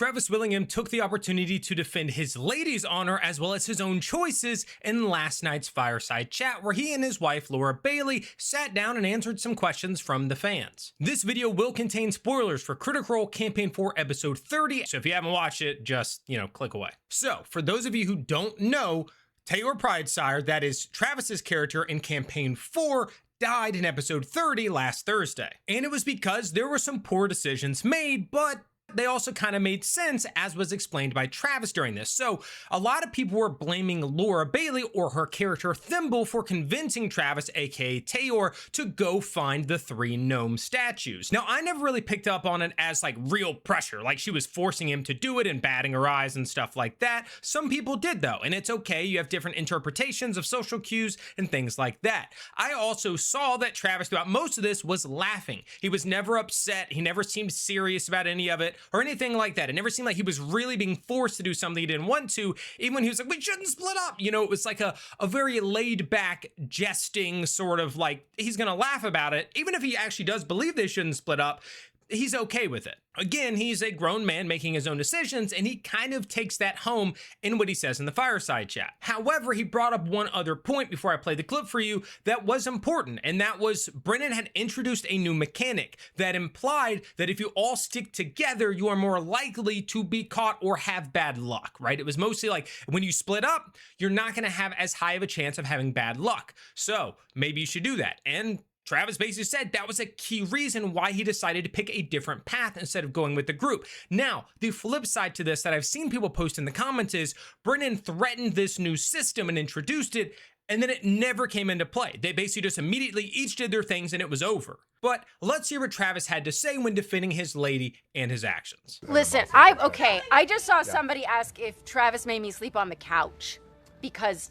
Travis Willingham took the opportunity to defend his lady's honor as well as his own choices in last night's fireside chat, where he and his wife Laura Bailey sat down and answered some questions from the fans. This video will contain spoilers for Critical Role Campaign 4 episode 30, so if you haven't watched it, just, click away. So, for those of you who don't know, Teor Pridesire, that is Travis's character in Campaign 4, died in episode 30 last Thursday. And it was because there were some poor decisions made, but they also kind of made sense, as was explained by Travis during this. So a lot of people were blaming Laura Bailey or her character Thimble for convincing Travis, aka Teor, to go find the 3 gnome statues. Now, I never really picked up on it as like real pressure, like she was forcing him to do it and batting her eyes and stuff like that. Some people did though, and it's okay. You have different interpretations of social cues and things like that. I also saw that Travis throughout most of this was laughing. He was never upset. He never seemed serious about any of it or anything like that. It never seemed like he was really being forced to do something he didn't want to, even when he was like, we shouldn't split up. It was like a very laid back, jesting sort of like, he's gonna laugh about it. Even if he actually does believe they shouldn't split up, he's okay with it. Again, he's a grown man making his own decisions, and he kind of takes that home in what he says in the fireside chat. However, he brought up one other point before I play the clip for you that was important, and that was Brennan had introduced a new mechanic that implied that if you all stick together, you are more likely to be caught or have bad luck, right? It was mostly like when you split up, you're not gonna have as high of a chance of having bad luck. So maybe you should do that. And Travis basically said that was a key reason why he decided to pick a different path instead of going with the group. Now, the flip side to this that I've seen people post in the comments is Brennan threatened this new system and introduced it, and then it never came into play. They basically just immediately each did their things and it was over. But let's hear what Travis had to say when defending his lady and his actions. Listen, I just saw somebody ask if Travis made me sleep on the couch because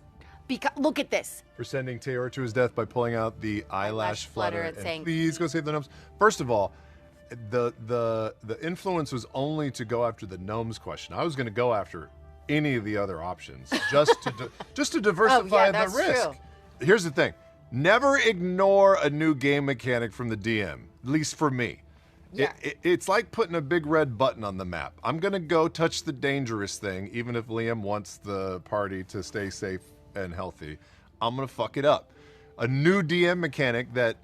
look at this. For sending Teor to his death by pulling out the eyelash flutter and saying, please go save the gnomes. First of all, the influence was only to go after the gnomes question. I was going to go after any of the other options just to diversify the risk. True. Here's the thing. Never ignore a new game mechanic from the DM, at least for me. Yeah. It's like putting a big red button on the map. I'm going to go touch the dangerous thing, even if Liam wants the party to stay safe and healthy. I'm gonna fuck it up. A new DM mechanic that,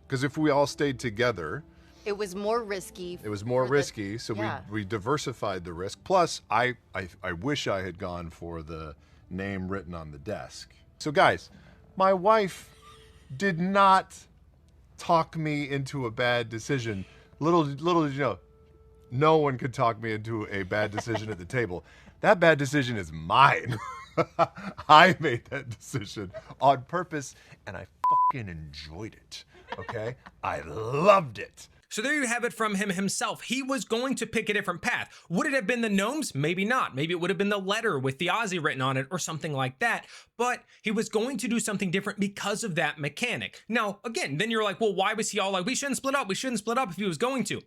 because if we all stayed together, it was more risky. It was more risky, so yeah. we diversified the risk. Plus, I wish I had gone for the name written on the desk. So guys, my wife did not talk me into a bad decision. Little did you know, no one could talk me into a bad decision at the table. That bad decision is mine. I made that decision on purpose, and I fucking enjoyed it, okay? I loved it. So there you have it from him himself. He was going to pick a different path. Would it have been the gnomes? Maybe not. Maybe it would have been the letter with the Aussie written on it or something like that. But he was going to do something different because of that mechanic. Now, again, then you're like, well, why was he all like, we shouldn't split up. We shouldn't split up if he was going to.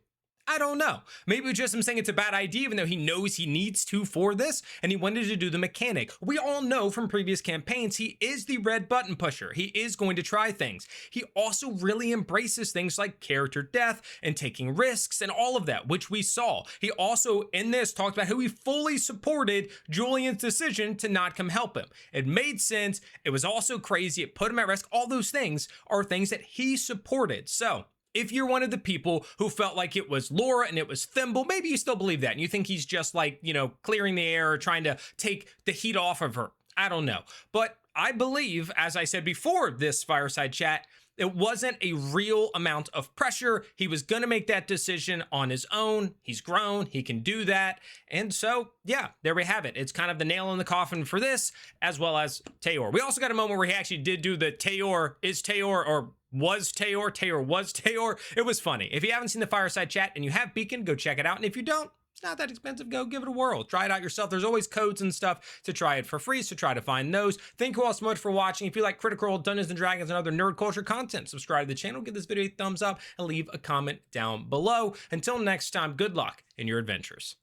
I don't know. Maybe it was just him saying it's a bad idea, even though he knows he needs to for this, and he wanted to do the mechanic. We all know from previous campaigns, he is the red button pusher. He is going to try things. He also really embraces things like character death and taking risks and all of that, which we saw. He also, in this, talked about how he fully supported Julian's decision to not come help him. It made sense. It was also crazy. It put him at risk. All those things are things that he supported. So, if you're one of the people who felt like it was Laura and it was Thimble, maybe you still believe that and you think he's just like, clearing the air or trying to take the heat off of her. I don't know. But I believe, as I said before this fireside chat, it wasn't a real amount of pressure. He was going to make that decision on his own. He's grown. He can do that. And so, yeah, there we have it. It's kind of the nail in the coffin for this, as well as Teor. We also got a moment where he actually did do the Teor is Teor or was Teor, Teor was Teor. It was funny. If you haven't seen the fireside chat and you have Beacon, go check it out. And if you don't, it's not that expensive. Go give it a whirl. Try it out yourself. There's always codes and stuff to try it for free, so try to find those. Thank you all so much for watching. If you like Critical Role, Dungeons & Dragons, and other nerd culture content, subscribe to the channel, give this video a thumbs up, and leave a comment down below. Until next time, good luck in your adventures.